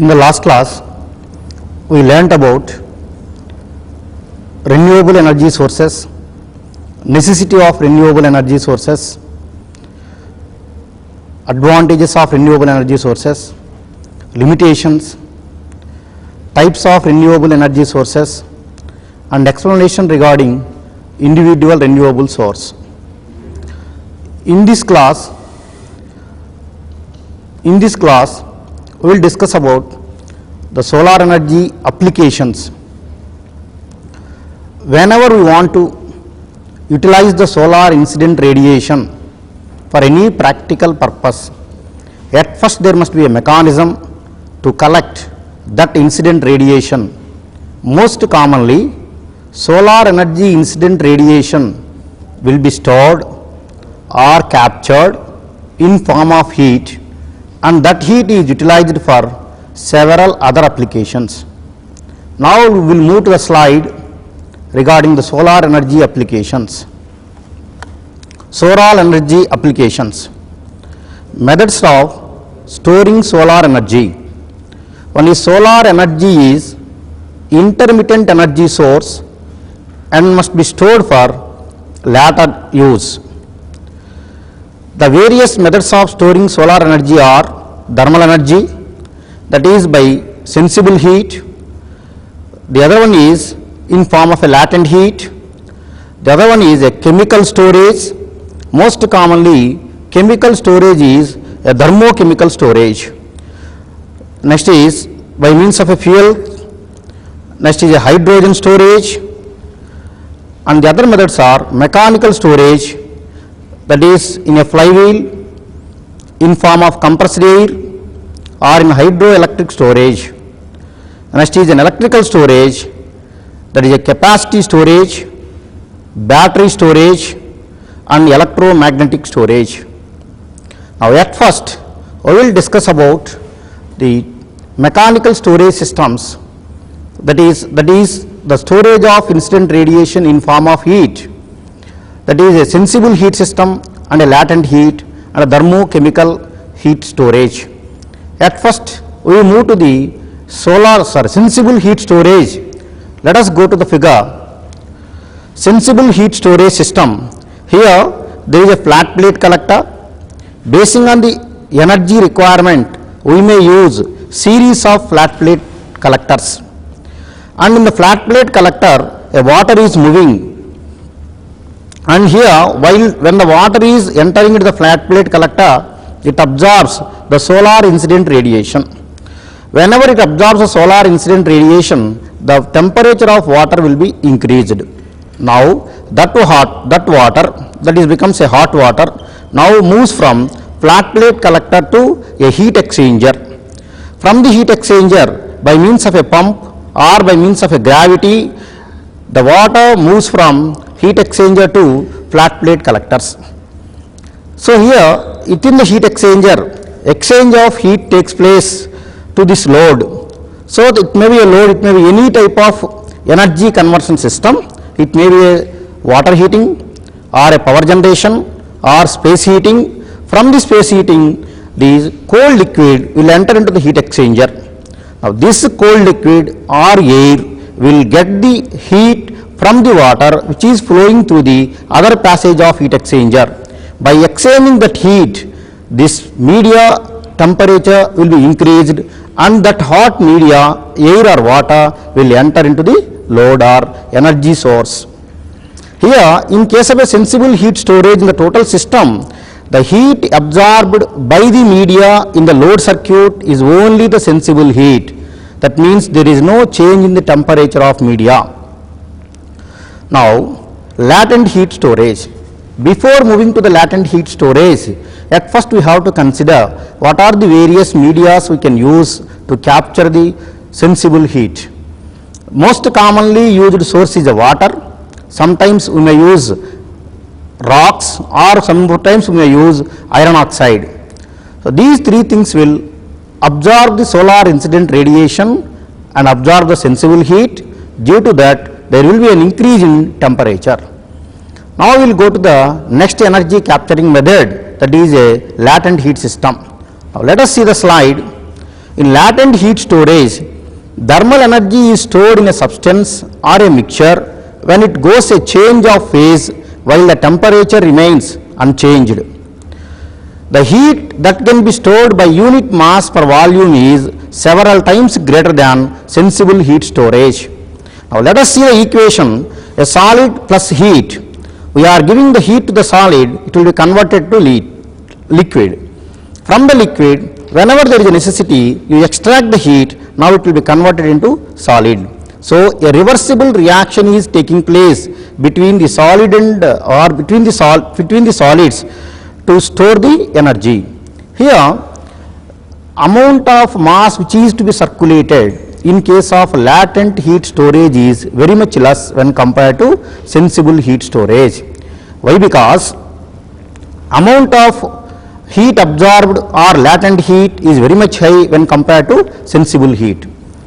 In the last class, we learnt about renewable energy sources, necessity of renewable energy sources, advantages of renewable energy sources, limitations, types of renewable energy sources, and explanation regarding individual renewable source. In this class, we will discuss about the solar energy applications. Whenever we want to utilize the solar incident radiation for any practical purpose, at first there must be a mechanism to collect that incident radiation. Most commonly, solar energy incident radiation will be stored or captured in form of heat, and that heat is utilized for several other applications. Now we will move to the slide regarding the solar energy applications. Solar energy applications. Methods of storing solar energy. One is solar energy is intermittent energy source and must be stored for later use. The various methods of storing solar energy are thermal energy, that is by sensible heat. The other one is in form of a latent heat. The other one is a chemical storage. Most commonly, chemical storage is a thermochemical storage. Next is by means of a fuel. Next is a hydrogen storage. And the other methods are mechanical storage, that is in a flywheel, in form of compressed air, or in hydroelectric storage. Next is an electrical storage, that is a capacity storage, battery storage, and electromagnetic storage. Now at first we will discuss about the mechanical storage systems, that is the storage of incident radiation in form of heat, that is a sensible heat system and a latent heat and a thermochemical heat storage. At first we move to the sensible heat storage. Let us go to the figure. Sensible heat storage system. Here there is a flat plate collector. Basing on the energy requirement, we may use series of flat plate collectors. And in the flat plate collector, a water is moving. And here, when the water is entering into the flat plate collector, it absorbs the solar incident radiation. Whenever it absorbs the solar incident radiation, the temperature of water will be increased. Now that water, that is becomes a hot water, now moves from flat plate collector to a heat exchanger. From the heat exchanger, by means of a pump or by means of a gravity, the water moves from heat exchanger to flat plate collectors. So here, within the heat exchanger, exchange of heat takes place to this load. So it may be a load, it may be any type of energy conversion system. It may be a water heating or a power generation or space heating. From the space heating, the cold liquid will enter into the heat exchanger. Now this cold liquid or air will get the heat from the water which is flowing through the other passage of heat exchanger. By exchanging that heat, this media temperature will be increased, and that hot media, air or water, will enter into the load or energy source. Here, in case of a sensible heat storage in the total system, the heat absorbed by the media in the load circuit is only the sensible heat. That means there is no change in the temperature of media. Now, latent heat storage. Before moving to the latent heat storage, at first we have to consider what are the various medias we can use to capture the sensible heat. Most commonly used source is the water. Sometimes we may use rocks, or sometimes we may use iron oxide. So these three things will absorb the solar incident radiation and absorb the sensible heat. Due to that, there will be an increase in temperature. Now we will go to the next energy capturing method, that is a latent heat system. Now let us see the slide. In latent heat storage, thermal energy is stored in a substance or a mixture when it goes a change of phase while the temperature remains unchanged. The heat that can be stored by unit mass per volume is several times greater than sensible heat storage. Now let us see the equation, a solid plus heat. We are giving the heat to the solid, it will be converted to liquid. From the liquid, whenever there is a necessity, you extract the heat, now it will be converted into solid. So a reversible reaction is taking place between the solid and or between the solids to store the energy. Here, amount of mass which is to be circulated in case of latent heat storage is very much less when compared to sensible heat storage. Why? Because amount of heat absorbed or latent heat is very much high when compared to sensible heat.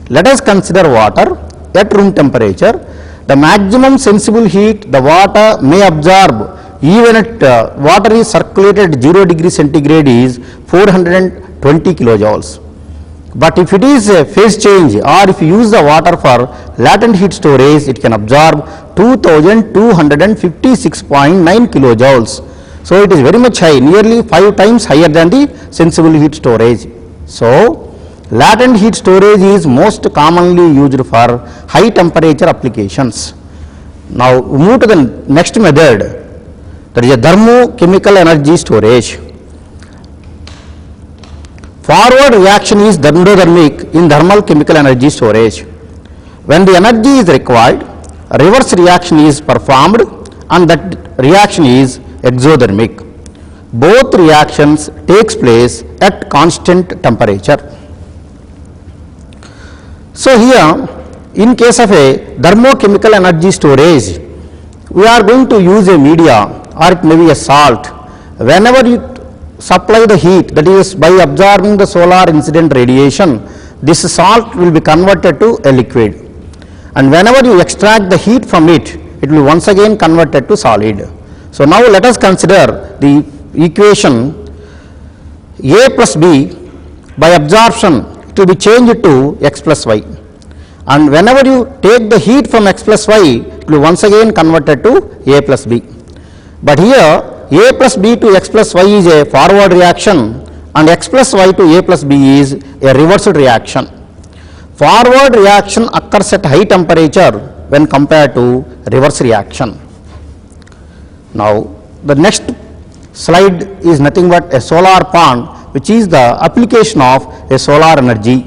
Let us consider water at room temperature. The maximum sensible heat the water may absorb even at water is circulated at 0 degree centigrade is 420 kilojoules. But if it is a phase change or if you use the water for latent heat storage, it can absorb 2256.9 kilojoules. So it is very much high, nearly 5 times higher than the sensible heat storage. So latent heat storage is most commonly used for high temperature applications. Now move to the next method, that is a thermochemical energy storage. Forward reaction is endothermic in thermal chemical energy storage. When the energy is required, a reverse reaction is performed and that reaction is exothermic. Both reactions takes place at constant temperature. So here, in case of a thermochemical energy storage, we are going to use a media or it may be a salt. Whenever you supply the heat, that is by absorbing the solar incident radiation, this salt will be converted to a liquid. And whenever you extract the heat from it, it will once again converted to solid. So now let us consider the equation A plus B. By absorption, it will be changed to x plus y. And whenever you take the heat from x plus y, it will once again converted to A plus B. But here A plus B to x plus y is a forward reaction and x plus y to A plus B is a reversed reaction. Forward reaction occurs at high temperature when compared to reverse reaction. Now the next slide is nothing but a solar pond, which is the application of a solar energy.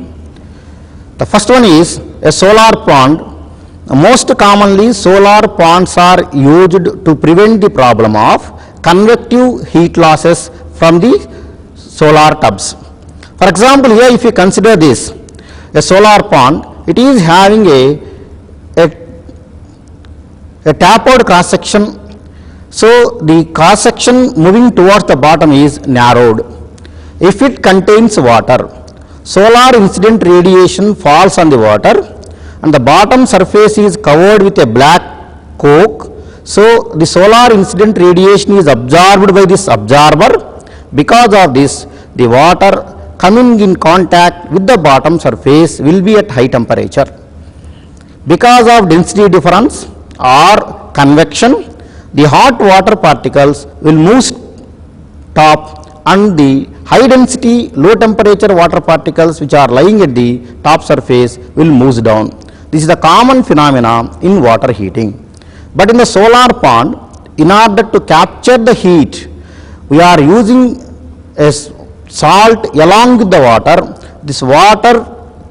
The first one is a solar pond. Most commonly solar ponds are used to prevent the problem of convective heat losses from the solar tubs. For example, here if you consider this, a solar pond, it is having a tapered cross section. So the cross section moving towards the bottom is narrowed. If it contains water, solar incident radiation falls on the water and the bottom surface is covered with a black coke. So the solar incident radiation is absorbed by this absorber. Because of this, the water coming in contact with the bottom surface will be at high temperature. Because of density difference or convection, the hot water particles will move top and the high density low temperature water particles which are lying at the top surface will move down. This is the common phenomena in water heating. But in the solar pond, in order to capture the heat, we are using a salt along with the water. This water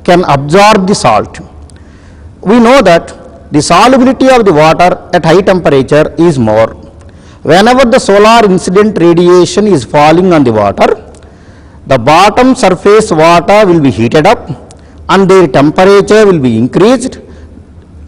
can absorb the salt. We know that the solubility of the water at high temperature is more. Whenever the solar incident radiation is falling on the water, the bottom surface water will be heated up and their temperature will be increased.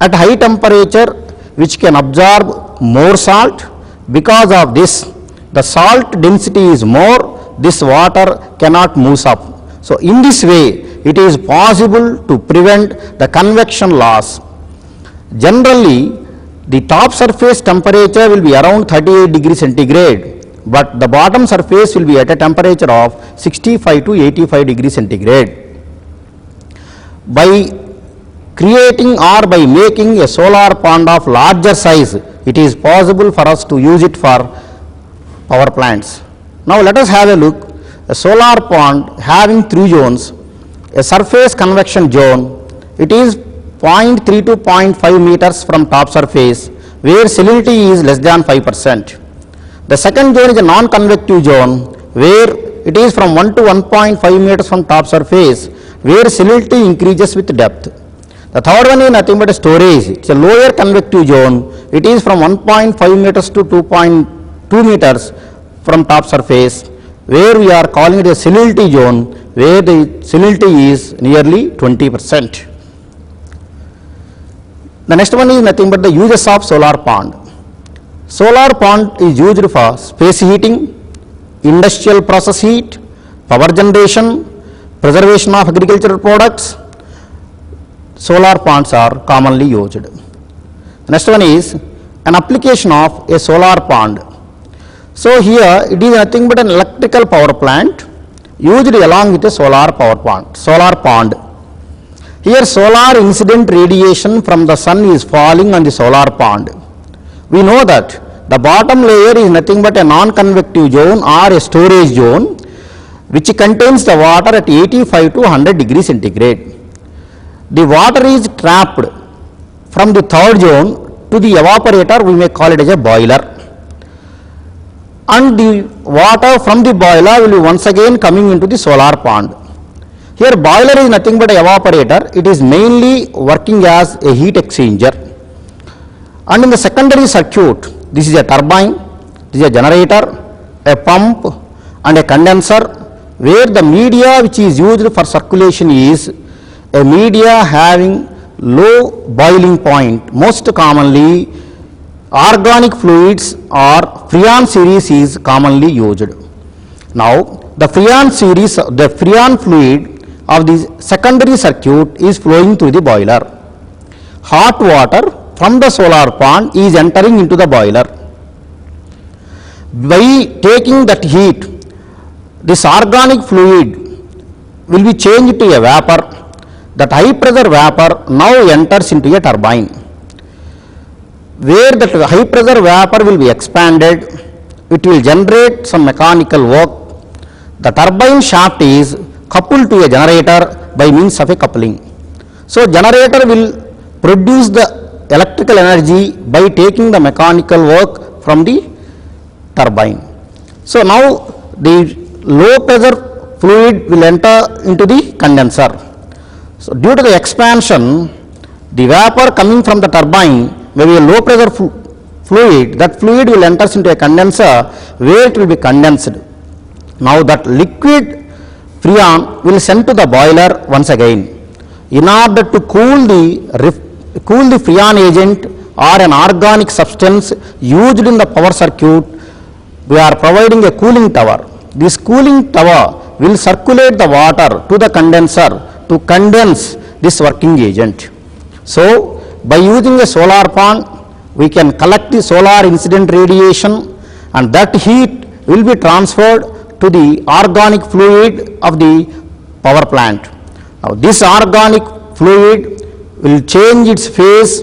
At high temperature, which can absorb more salt. Because of this, the salt density is more, this water cannot move up. So in this way, it is possible to prevent the convection loss. Generally, the top surface temperature will be around 38 degrees centigrade, but the bottom surface will be at a temperature of 65 to 85 degrees centigrade. by creating or by making a solar pond of larger size, it is possible for us to use it for power plants. Now let us have a look. A solar pond having three zones, a surface convection zone, it is 0.3 to 0.5 meters from top surface where salinity is less than 5%. The second zone is a non-convective zone where it is from 1 to 1.5 meters from top surface where salinity increases with depth. The third one is nothing but a storage. It's a lower convective zone. It is from 1.5 meters to 2.2 meters from top surface where we are calling it a salinity zone where the salinity is nearly 20%. The next one is nothing but the uses of solar pond. Solar pond is used for space heating, industrial process heat, power generation, preservation of agricultural products. Solar ponds are commonly used. The next one is an application of a solar pond. So here it is nothing but an electrical power plant used along with a solar pond. Here solar incident radiation from the sun is falling on the solar pond. We know that the bottom layer is nothing but a non-convective zone or a storage zone which contains the water at 85 to 100 degrees centigrade. The water is trapped from the third zone to the evaporator, we may call it as a boiler. And the water from the boiler will be once again coming into the solar pond. Here boiler is nothing but an evaporator, it is mainly working as a heat exchanger. And in the secondary circuit, this is a turbine, this is a generator, a pump and a condenser where the media which is used for circulation is a media having low boiling point, most commonly organic fluids or Freon series is commonly used. Now the Freon series, the Freon fluid of the secondary circuit is flowing through the boiler. Hot water from the solar pond is entering into the boiler. By taking that heat, this organic fluid will be changed to a vapor. That high pressure vapor now enters into a turbine where that high pressure vapor will be expanded, it will generate some mechanical work. The turbine shaft is coupled to a generator by means of a coupling. So generator will produce the electrical energy by taking the mechanical work from the turbine. So now the low pressure fluid will enter into the condenser. So due to the expansion, the vapor coming from the turbine may be a low pressure fluid, that fluid will enter into a condenser where it will be condensed. Now that liquid Freon will send to the boiler once again. In order to cool the Freon agent or an organic substance used in the power circuit, we are providing a cooling tower. This cooling tower will circulate the water to the condenser to condense this working agent. So by using a solar pond, we can collect the solar incident radiation and that heat will be transferred to the organic fluid of the power plant. Now this organic fluid will change its phase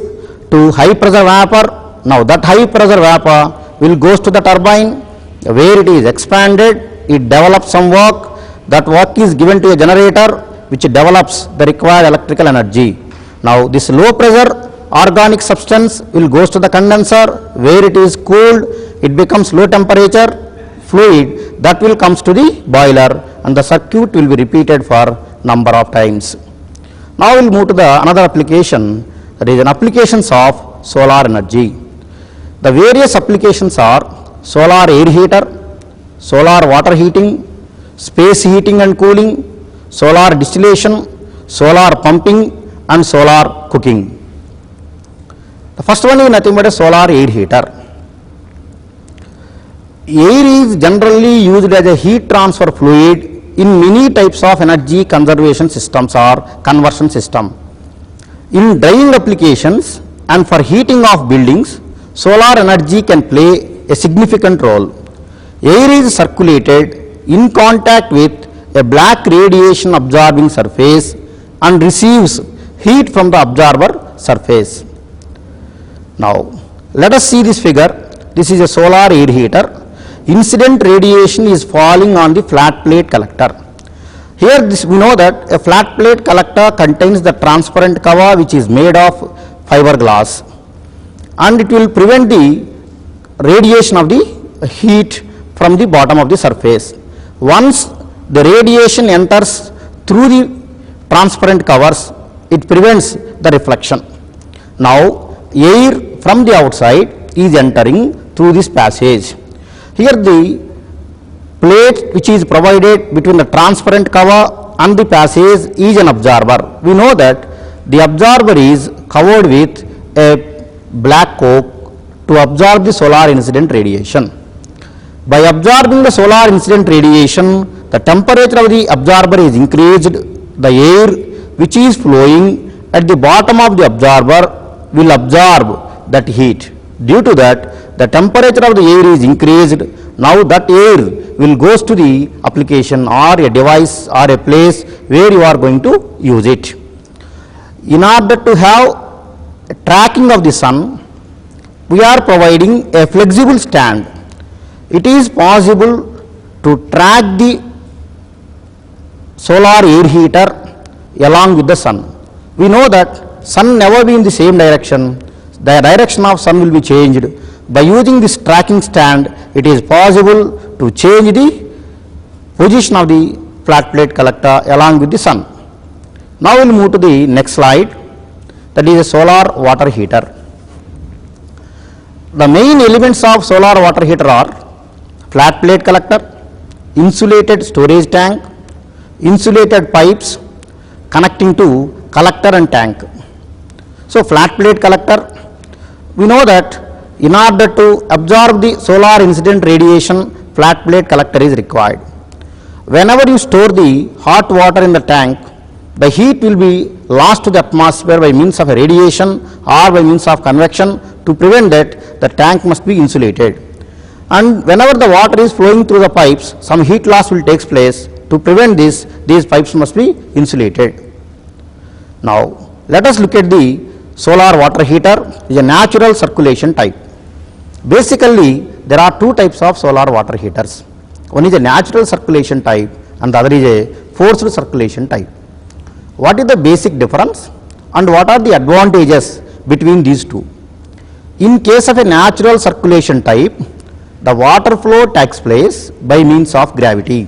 to high pressure vapor. Now that high pressure vapor will goes to the turbine where it is expanded, it develops some work, that work is given to a generator which develops the required electrical energy. Now this low pressure organic substance will goes to the condenser where it is cooled, it becomes low temperature fluid that will comes to the boiler and the circuit will be repeated for number of times. Now we will move to the another application, that is an applications of solar energy. The various applications are solar air heater, solar water heating, space heating and cooling, solar distillation, solar pumping and solar cooking. The first one is nothing but a solar air heater. Air is generally used as a heat transfer fluid in many types of energy conservation systems or conversion system. In drying applications and for heating of buildings, solar energy can play a significant role. Air is circulated in contact with a black radiation absorbing surface and receives heat from the absorber surface. Now, let us see this figure. This is a solar air heater. Incident radiation is falling on the flat plate collector. Here we know that a flat plate collector contains the transparent cover which is made of fiberglass, and it will prevent the radiation of the heat from the bottom of the surface. Once the radiation enters through the transparent covers, it prevents the reflection. Now, air from the outside is entering through this passage. Here the plate which is provided between the transparent cover and the passage is an absorber. We know that the absorber is covered with a black coke to absorb the solar incident radiation. By absorbing the solar incident radiation, the temperature of the absorber is increased. The air which is flowing at the bottom of the absorber will absorb that heat. Due to that, the temperature of the air is increased. Now that air will goes to the application or a device or a place where you are going to use it. In order to have tracking of the sun, we are providing a flexible stand. It is possible to track the solar air heater along with the sun. We know that sun never be in the same direction. The direction of sun will be changed. By using this tracking stand, it is possible to change the position of the flat plate collector along with the sun. Now we will move to the next slide, that is a solar water heater. The main elements of solar water heater are flat plate collector, insulated storage tank, insulated pipes connecting to collector and tank. So, flat plate collector, we know that in order to absorb the solar incident radiation, flat plate collector is required. Whenever you store the hot water in the tank, the heat will be lost to the atmosphere by means of a radiation or by means of convection. To prevent that, the tank must be insulated. And whenever the water is flowing through the pipes, some heat loss will take place. To prevent this, these pipes must be insulated. Now, let us look at the solar water heater. It is a natural circulation type. Basically, there are two types of solar water heaters. One is a natural circulation type and the other is a forced circulation type. What is the basic difference and what are the advantages between these two? In case of a natural circulation type, the water flow takes place by means of gravity.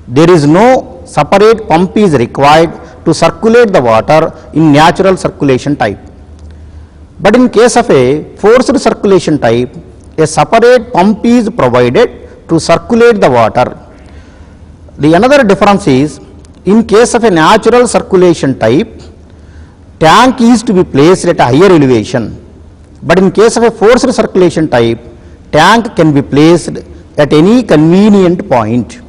There is no separate pump is required to circulate the water in natural circulation type. But in case of a forced circulation type, a separate pump is provided to circulate the water. The another difference is, in case of a natural circulation type, tank is to be placed at a higher elevation. But in case of a forced circulation type, tank can be placed at any convenient point.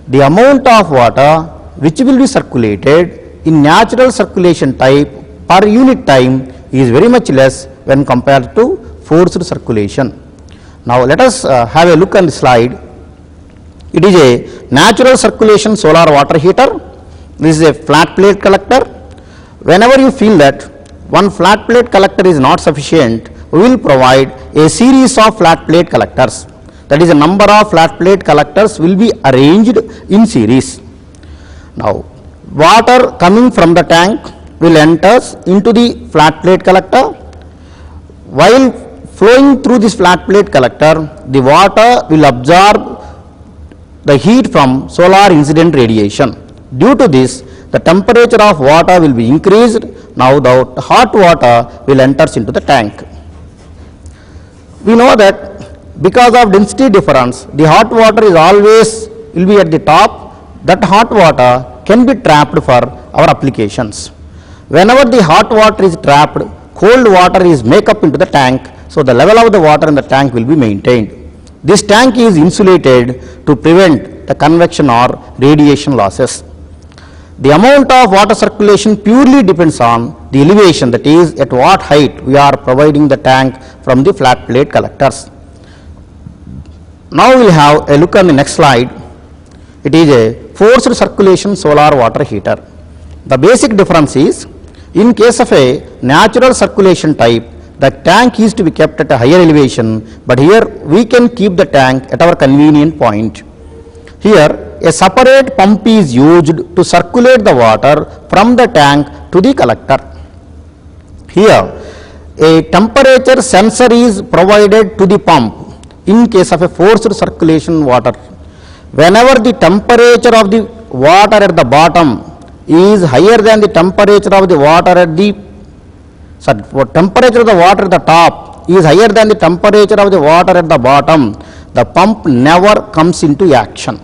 The amount of water which will be circulated in natural circulation type per unit time is very much less when compared to forced circulation. Now let us have a look on the slide. It is a natural circulation solar water heater. This is a flat plate collector. Whenever you feel that one flat plate collector is not sufficient, we will provide a series of flat plate collectors. That is, a number of flat plate collectors will be arranged in series. Now, water coming from the tank will enter into the flat plate collector. While flowing through this flat plate collector, the water will absorb the heat from solar incident radiation. Due to this, the temperature of water will be increased. Now, the hot water will enter into the tank. We know that because of density difference, the hot water is always will be at the top. That hot water can be trapped for our applications. Whenever the hot water is trapped, cold water is make up into the tank, so the level of the water in the tank will be maintained. This tank is insulated to prevent the convection or radiation losses. The amount of water circulation purely depends on the elevation, that is, at what height we are providing the tank from the flat plate collectors. Now we will have a look on the next slide. It is a forced circulation solar water heater. The basic difference is, in case of a natural circulation type, the tank is to be kept at a higher elevation, but here we can keep the tank at our convenient point. Here, a separate pump is used to circulate the water from the tank to the collector. Here, a temperature sensor is provided to the pump in case of a forced circulation water. Whenever the temperature of the water at the bottom is higher than the temperature of the water at the temperature of the water at the top is higher than the temperature of the water at the bottom, the pump never comes into action.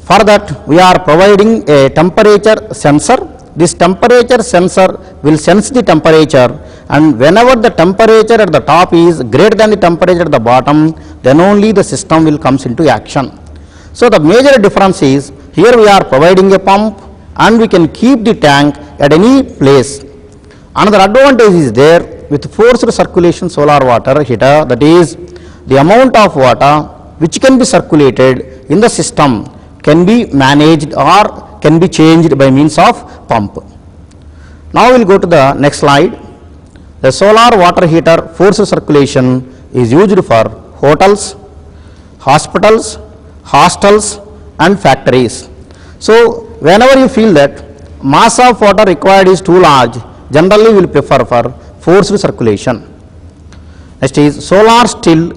For that, we are providing a temperature sensor. This temperature sensor will sense the temperature, and whenever the temperature at the top is greater than the temperature at the bottom, then only the system will comes into action. So the major difference is, here we are providing a pump and we can keep the tank at any place. Another advantage is there with forced circulation solar water heater, that is, the amount of water which can be circulated in the system can be managed or can be changed by means of pump. Now we will go to the next slide. The solar water heater forced circulation is used for hotels, hospitals, hostels and factories. So whenever you feel that mass of water required is too large, generally we will prefer for forced circulation. Next is solar still.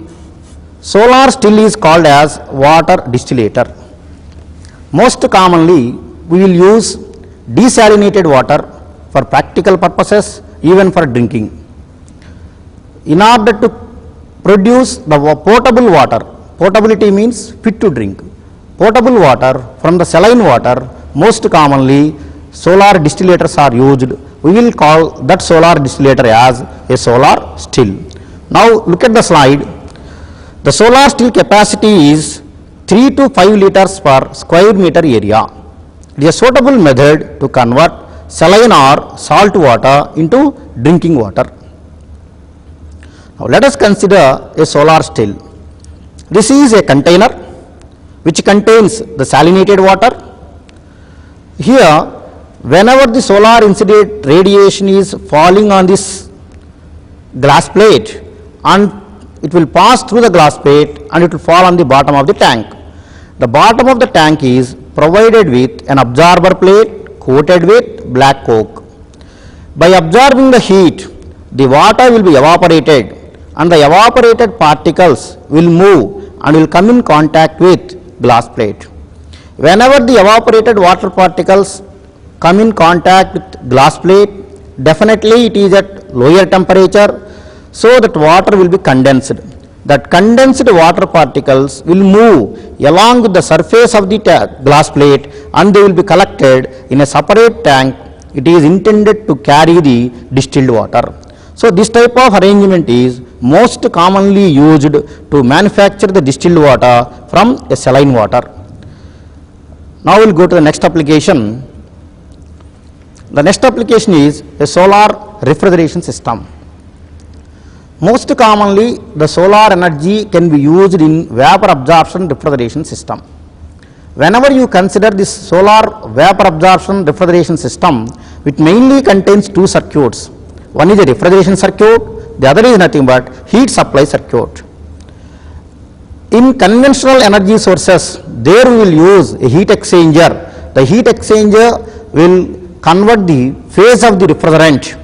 Solar still is called as water distillator. Most commonly we will use desalinated water for practical purposes, even for drinking. In order to produce the potable water, potability means fit to drink, potable water from the saline water, most commonly solar distillators are used. We will call that solar distillator as a solar still. Now look at the slide. The solar still capacity is 3 to 5 liters per square meter area. It is a suitable method to convert saline or salt water into drinking water. Now let us consider a solar still. This is a container which contains the salinated water. Here, whenever the solar incident radiation is falling on this glass plate, and it will pass through the glass plate and it will fall on the bottom of the tank. The bottom of the tank is provided with an absorber plate coated with black coke. By absorbing the heat, the water will be evaporated and the evaporated particles will move and will come in contact with glass plate. Whenever the evaporated water particles come in contact with glass plate, definitely it is at lower temperature, so that water will be condensed. That condensed water particles will move along with the surface of the glass plate and they will be collected in a separate tank. It is intended to carry the distilled water. So this type of arrangement is most commonly used to manufacture the distilled water from a saline water. Now we will go to the next application. The next application is a solar refrigeration system. Most commonly, the solar energy can be used in vapor absorption refrigeration system. Whenever you consider this solar vapor absorption refrigeration system, it mainly contains two circuits. One is a refrigeration circuit, the other is nothing but heat supply circuit. In conventional energy sources, there we will use a heat exchanger. The heat exchanger will convert the phase of the refrigerant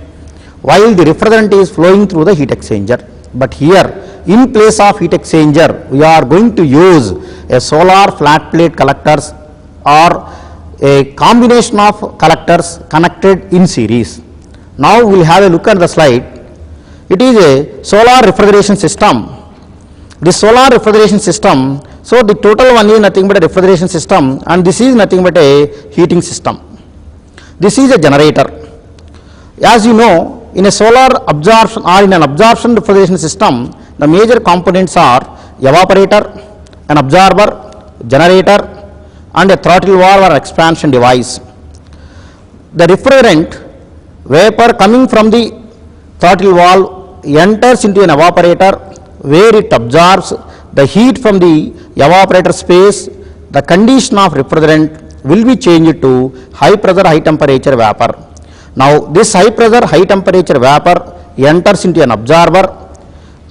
while the refrigerant is flowing through the heat exchanger. But here, in place of heat exchanger, we are going to use a solar flat plate collectors or a combination of collectors connected in series. Now we will have a look at the slide. It is a solar refrigeration system. The solar refrigeration system, so the total one is nothing but a refrigeration system and this is nothing but a heating system. This is a generator. As you know, in a solar absorption or in an absorption refrigeration system, the major components are evaporator, an absorber, generator and a throttle valve or expansion device. The refrigerant vapor coming from the throttle valve enters into an evaporator where it absorbs the heat from the evaporator space. The condition of refrigerant will be changed to high pressure, high temperature vapor. Now this high pressure, high temperature vapor enters into an absorber.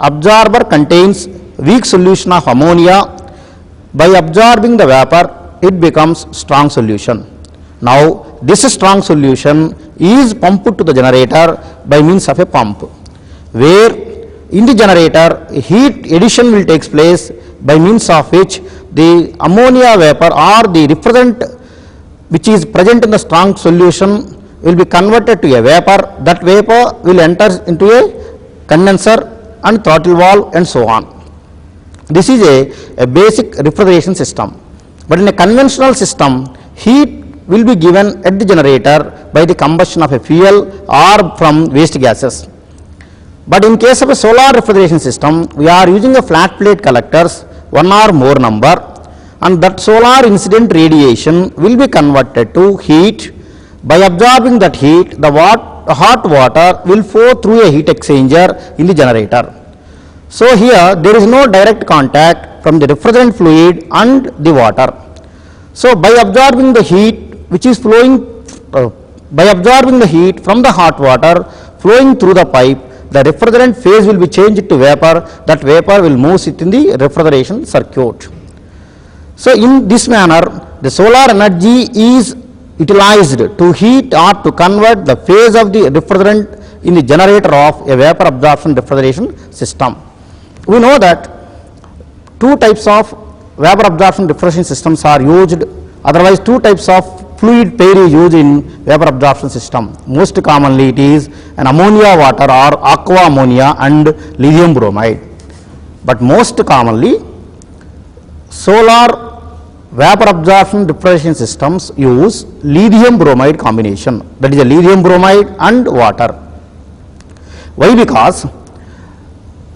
Absorber contains weak solution of ammonia. By absorbing the vapor, it becomes strong solution. Now this strong solution is pumped to the generator by means of a pump, where in the generator heat addition will take place, by means of which the ammonia vapor or the refrigerant which is present in the strong solution will be converted to a vapor. That vapor will enter into a condenser and throttle valve and so on. This is a basic refrigeration system. But in a conventional system, heat will be given at the generator by the combustion of a fuel or from waste gases. But in case of a solar refrigeration system, we are using a flat plate collectors, one or more number, and that solar incident radiation will be converted to heat. By absorbing that heat, the hot water will flow through a heat exchanger in the generator. So here there is no direct contact from the refrigerant fluid and the water. So by absorbing the heat which is flowing, by absorbing the heat from the hot water flowing through the pipe, the refrigerant phase will be changed to vapor. That vapor will move it in the refrigeration circuit. So in this manner, the solar energy is utilized to heat or to convert the phase of the refrigerant in the generator of a vapor absorption refrigeration system. We know that two types of vapor absorption refrigeration systems are used, otherwise two types of fluid pair is used in vapor absorption system. Most commonly it is an ammonia water or aqua ammonia and lithium bromide. But most commonly solar vapor absorption refrigeration systems use lithium bromide combination, that is a lithium bromide and water. Why? Because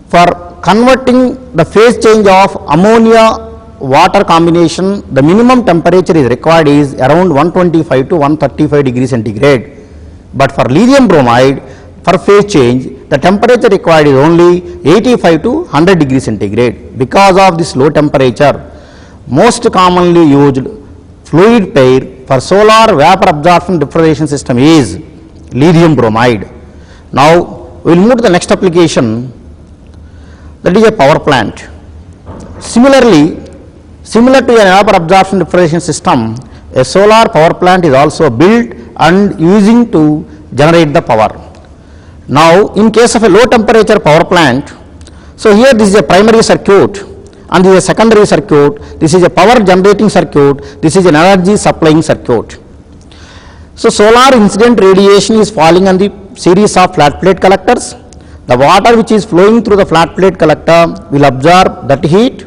for converting the phase change of ammonia water combination, the minimum temperature is required is around 125 to 135 degrees centigrade. But for lithium bromide, for phase change, the temperature required is only 85 to 100 degrees centigrade. Because of this low temperature, most commonly used fluid pair for solar vapor absorption refrigeration system is lithium bromide. Now we will move to the next application, that is a power plant. Similarly, similar to a vapor absorption refrigeration system, a solar power plant is also built and using to generate the power. Now in case of a low temperature power plant, so here this is a primary circuit and this is a secondary circuit, this is a power generating circuit, this is an energy supplying circuit. So solar incident radiation is falling on the series of flat plate collectors. The water which is flowing through the flat plate collector will absorb that heat,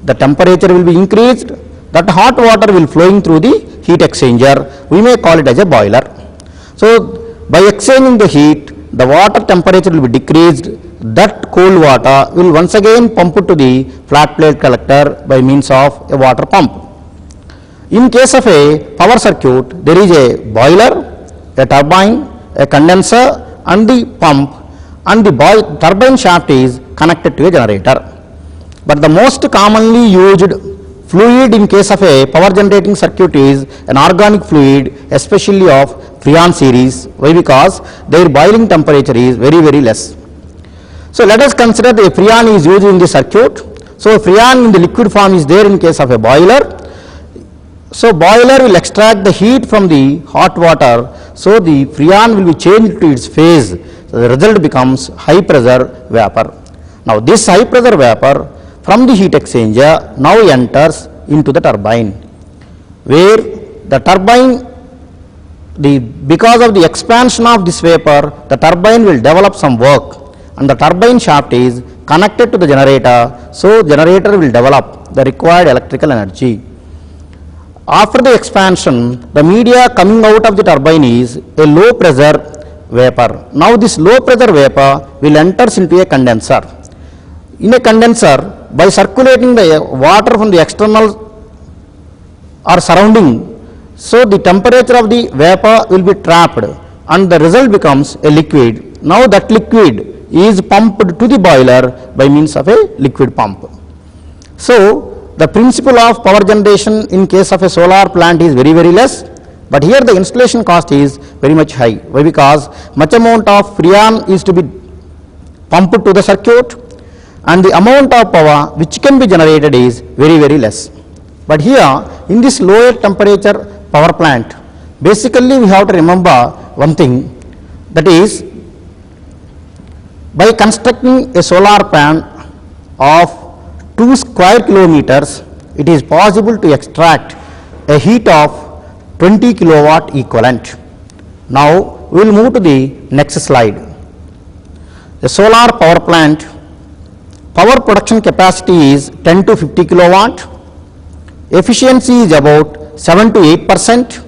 the temperature will be increased, that hot water will flowing through the heat exchanger, we may call it as a boiler. So by exchanging the heat, the water temperature will be decreased, that cold water will once again pump to the flat plate collector by means of a water pump. In case of a power circuit, there is a boiler, a turbine, a condenser and the pump, and the turbine shaft is connected to a generator. But the most commonly used fluid in case of a power generating circuit is an organic fluid, especially of Freon series. Why? Because their boiling temperature is very, very less. So let us consider the Freon is used in the circuit. So Freon in the liquid form is there in case of a boiler. So boiler will extract the heat from the hot water. So the Freon will be changed to its phase. So the result becomes high pressure vapor. Now this high pressure vapor from the heat exchanger now enters into the turbine, where the turbine, because of the expansion of this vapor, the turbine will develop some work and the turbine shaft is connected to the generator. So generator will develop the required electrical energy. After the expansion, the media coming out of the turbine is a low pressure vapor. Now this low pressure vapor will enters into a condenser. In a condenser, by circulating the water from the external or surrounding, so the temperature of the vapor will be trapped and the result becomes a liquid. Now that liquid is pumped to the boiler by means of a liquid pump. So the principle of power generation in case of a solar plant is very less, but here the installation cost is very much high. Why? Because much amount of freon is to be pumped to the circuit, and the amount of power which can be generated is very less. But here in this lower temperature power plant, basically we have to remember one thing, that is, by constructing a solar plant of 2 square kilometers, it is possible to extract a heat of 20 kilowatt equivalent. Now we will move to the next slide. A solar power plant power production capacity is 10 to 50 kilowatt, efficiency is about 7 to 8%,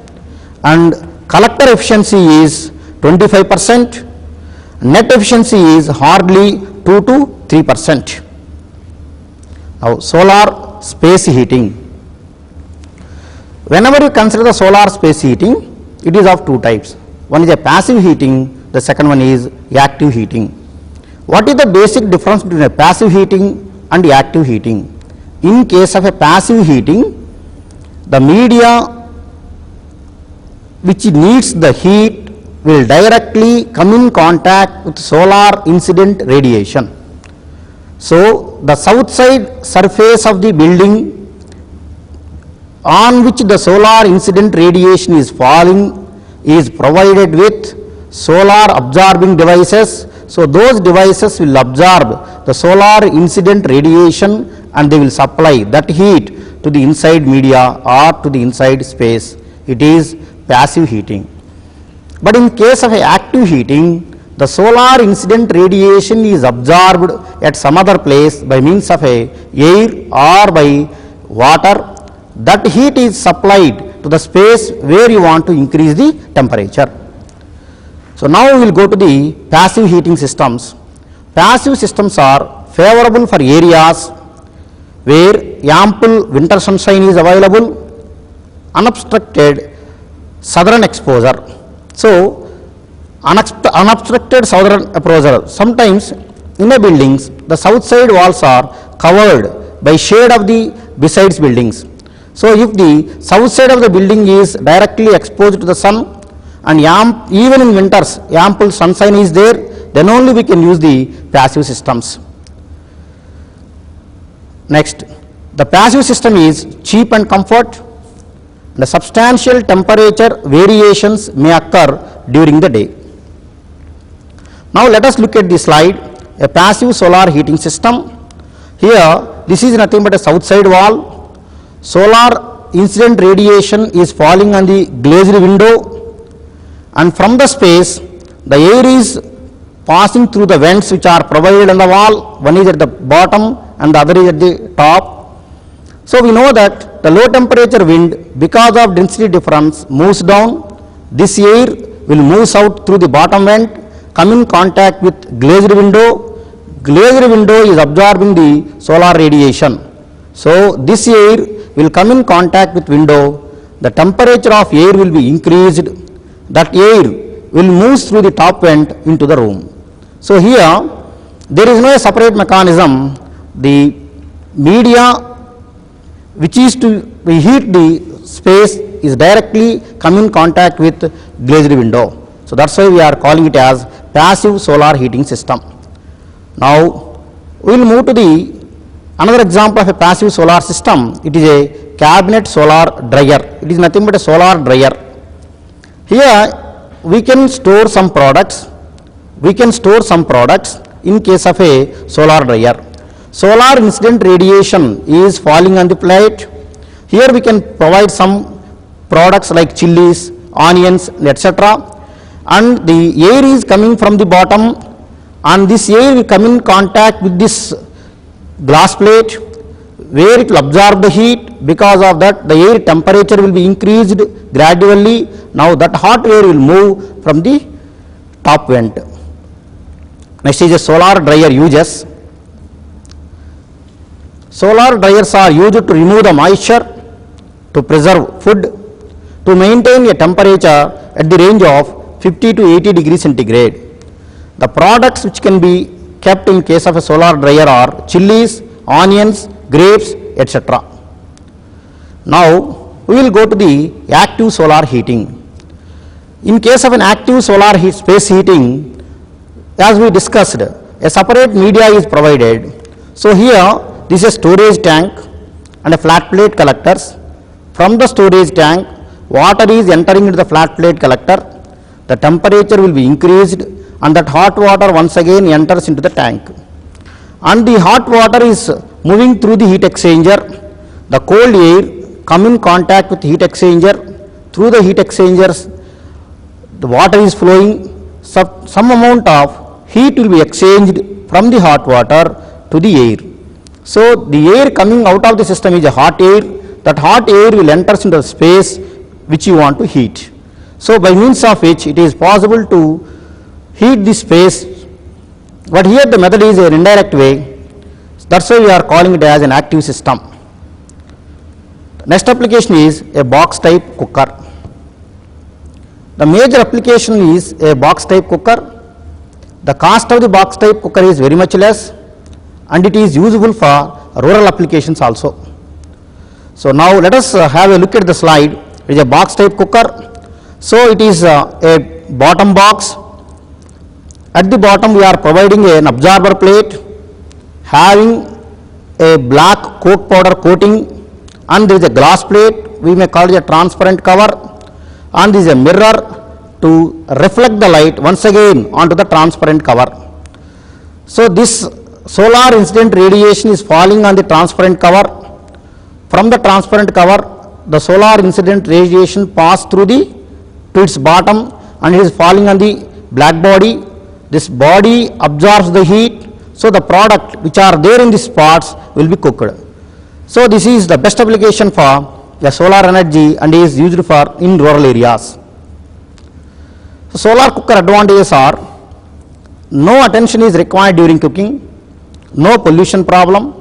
and collector efficiency is 25%, net efficiency is hardly 2 to 3%. Now solar space heating. Whenever you consider the solar space heating, it is of two types. One is a passive heating, the second one is active heating. What is the basic difference between a passive heating and active heating? In case of a passive heating, the media which needs the heat will directly come in contact with solar incident radiation. So the south side surface of the building on which the solar incident radiation is falling is provided with solar absorbing devices. So those devices will absorb the solar incident radiation and they will supply that heat to the inside media or to the inside space. It is passive heating. But in case of active heating, the solar incident radiation is absorbed at some other place by means of air or by water. That heat is supplied to the space where you want to increase the temperature. So now we will go to the passive heating systems. Passive systems are favorable for areas where ample winter sunshine is available, unobstructed southern exposure. So unobstructed southern exposure, sometimes in a buildings the south side walls are covered by shade of the besides buildings. So if the south side of the building is directly exposed to the sun and even in winters ample sunshine is there, then only we can use the passive systems. Next, the passive system is cheap and comfort. The substantial temperature variations may occur during the day. Now let us look at the slide, a passive solar heating system. Here this is nothing but a south side wall. Solar incident radiation is falling on the glazed window, and from the space the air is passing through the vents which are provided on the wall. One is at the bottom and the other is at the top. So we know that the low temperature wind, because of density difference, moves down. This air will move out through the bottom vent, come in contact with glazed window. Glazed window is absorbing the solar radiation. So this air will come in contact with window. The temperature of air will be increased. That air will move through the top vent into the room. So here there is no separate mechanism. The media which is to heat the space is directly come in contact with glazed window. So that's why we are calling it as passive solar heating system. Now we will move to the another example of a passive solar system. It is a cabinet solar dryer. It is nothing but a solar dryer. Here we can store some products. In case of a solar dryer. Solar incident radiation is falling on the plate. Here we can provide some products like chilies, onions, etc. And the air is coming from the bottom, and this air will come in contact with this glass plate where it will absorb the heat. Because of that, the air temperature will be increased gradually. Now that hot air will move from the top vent. Next is a solar dryer uses. Solar dryers are used to remove the moisture, to preserve food, to maintain a temperature at the range of 50 to 80 degrees centigrade. The products which can be kept in case of a solar dryer are chilies, onions, grapes, etc. Now we will go to the active solar heating. In case of an active solar space heating, as we discussed, a separate media is provided. So here this is a storage tank and a flat plate collectors. From the storage tank, water is entering into the flat plate collector. The temperature will be increased and that hot water once again enters into the tank. And the hot water is moving through the heat exchanger. The cold air come in contact with heat exchanger. Through the heat exchangers, the water is flowing. Some amount of heat will be exchanged from the hot water to the air. So the air coming out of the system is a hot air. That hot air will enter into the space which you want to heat. So by means of which it is possible to heat the space, but here the method is an indirect way. That's why we are calling it as an active system. Next application is a box type cooker. The major application is a box type cooker. The cost of the box type cooker is very much less and it is usable for rural applications also. So now let us have a look at the slide. It is a box type cooker. So it is a bottom box. At the bottom we are providing an absorber plate having a black coke powder coating, and there is a glass plate, we may call it a transparent cover, and there is a mirror to reflect the light once again onto the transparent cover. So this solar incident radiation is falling on the transparent cover. From the transparent cover, the solar incident radiation pass through to its bottom and it is falling on the black body. This body absorbs the heat, so the product which are there in these spots will be cooked. So this is the best application for the solar energy and is used for in rural areas. So solar cooker advantages are: no attention is required during cooking, no pollution problem,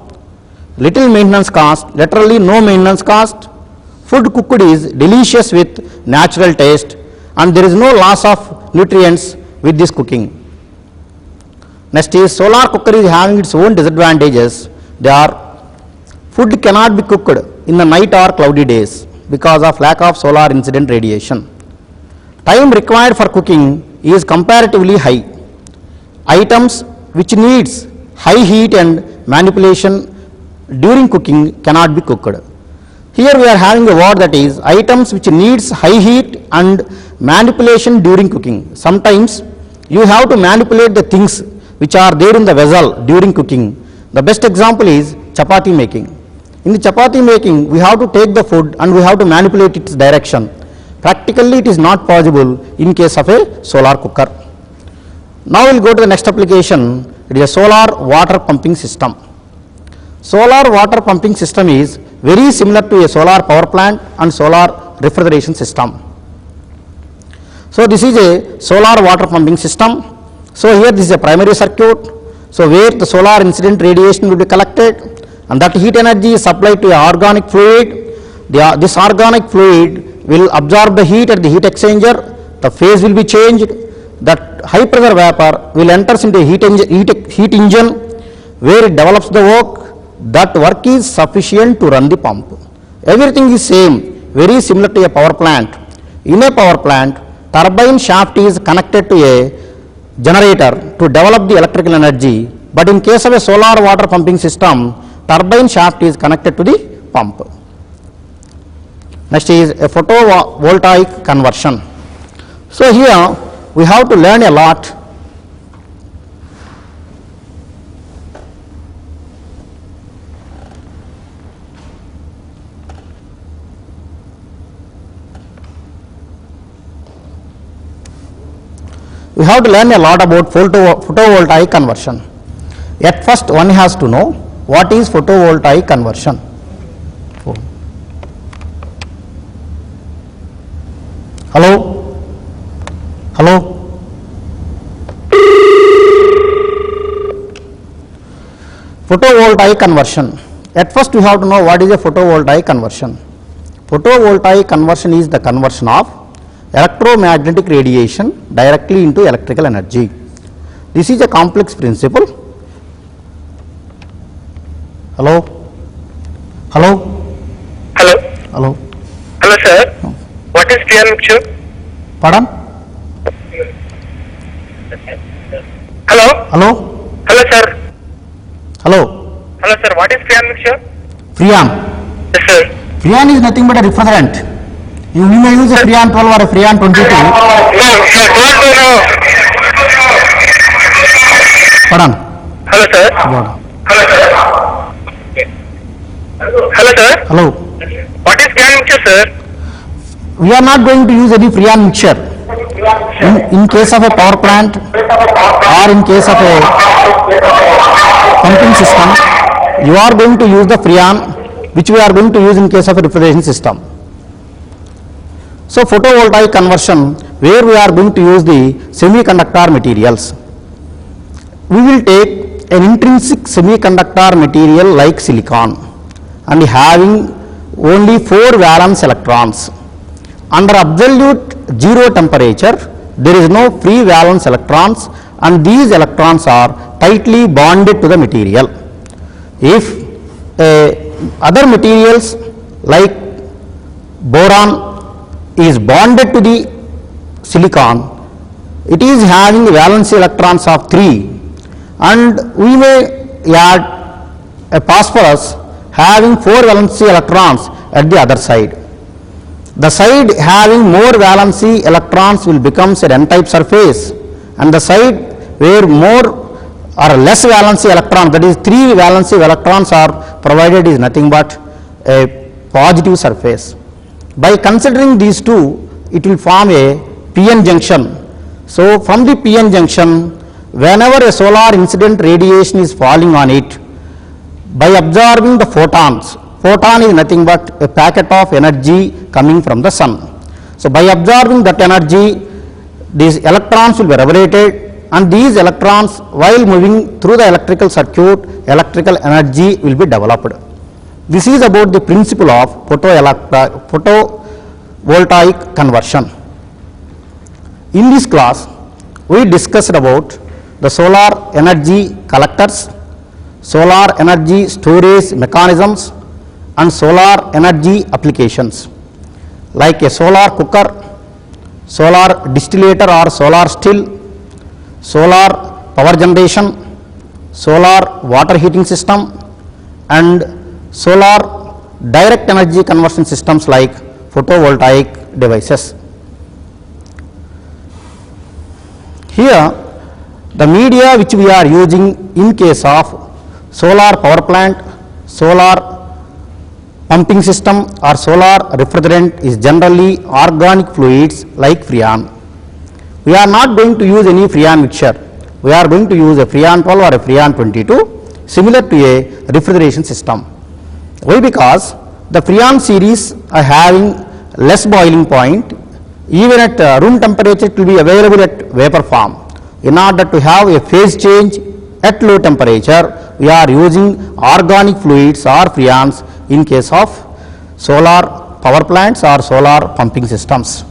little maintenance cost, literally no maintenance cost, food cooked is delicious with natural taste, and there is no loss of nutrients with this cooking. Next is solar cooker is having its own disadvantages. They are: food cannot be cooked in the night or cloudy days because of lack of solar incident radiation. Time required for cooking is comparatively high. Items which needs high heat and manipulation during cooking cannot be cooked. Here we are having a word that is items which needs high heat and manipulation during cooking. Sometimes you have to manipulate the things which are there in the vessel during cooking. The best example is chapati making. In the chapati making, we have to take the food and we have to manipulate its direction. Practically it is not possible in case of a solar cooker. Now we will go to the next application. It is a solar water pumping system. Solar water pumping system is very similar to a solar power plant and solar refrigeration system. So this is a solar water pumping system. So here this is a primary circuit. So where the solar incident radiation will be collected and that heat energy is supplied to a organic fluid. This organic fluid will absorb the heat at the heat exchanger. The phase will be changed. That high pressure vapor will enter into a heat engine where it develops the work. That work is sufficient to run the pump. Everything is same, very similar to a power plant. In a power plant, turbine shaft is connected to a generator to develop the electrical energy, but in case of a solar water pumping system, turbine shaft is connected to the pump. Next is a photovoltaic conversion. So here we have to learn a lot. We have to learn a lot about photovoltaic conversion. At first one has to know what is photovoltaic conversion. Hello? Hello? Photovoltaic conversion. At first we have to know what is a photovoltaic conversion. Photovoltaic conversion is the conversion of electromagnetic radiation directly into electrical energy. This is a complex principle. Hello? Hello? Hello. Hello? mixture? Pardon? Hello? Hello? Hello, sir. Hello? Hello, sir. What is Freon mixture? Freon. Yes, sir. Freon is nothing but a refrigerant. You may use a Freon 12 or a Freon 22. No, sir. No. Pardon? Hello, sir. Pardon. Hello, sir. Hello, sir. Hello? What is Freon mixture, sir? We are not going to use any Freon mixture. In case of a power plant or in case of a pumping system, you are going to use the Freon which we are going to use in case of a refrigeration system. So photovoltaic conversion, where we are going to use the semiconductor materials. We will take an intrinsic semiconductor material like silicon and having only 4 valence electrons. Under absolute zero temperature, there is no free valence electrons and these electrons are tightly bonded to the material. If other materials like boron is bonded to the silicon, it is having valence electrons of 3, and we may add a phosphorus having 4 valence electrons at the other side. The side having more valency electrons will become an n-type surface, and the side where more or less valency electrons, that is 3 valency electrons are provided, is nothing but a positive surface. By considering these two, it will form a p-n junction. So from the p-n junction, whenever a solar incident radiation is falling on it, by absorbing the photons, photon is nothing but a packet of energy coming from the sun. So by absorbing that energy, these electrons will be reverberated, and these electrons, while moving through the electrical circuit, electrical energy will be developed. This is about the principle of photovoltaic conversion. In this class, we discussed about the solar energy collectors, solar energy storage mechanisms, and solar energy applications like a solar cooker, solar distillator or solar still, solar power generation, solar water heating system, and solar direct energy conversion systems like photovoltaic devices. Here, the media which we are using in case of solar power plant, solar pumping system or solar refrigerant is generally organic fluids like Freon. We are not going to use any Freon mixture. We are going to use a Freon 12 or a Freon 22 similar to a refrigeration system. Why? Because the Freon series are having less boiling point. Even at room temperature, it will be available at vapor form. In order to have a phase change at low temperature, we are using organic fluids or Freons in case of solar power plants or solar pumping systems.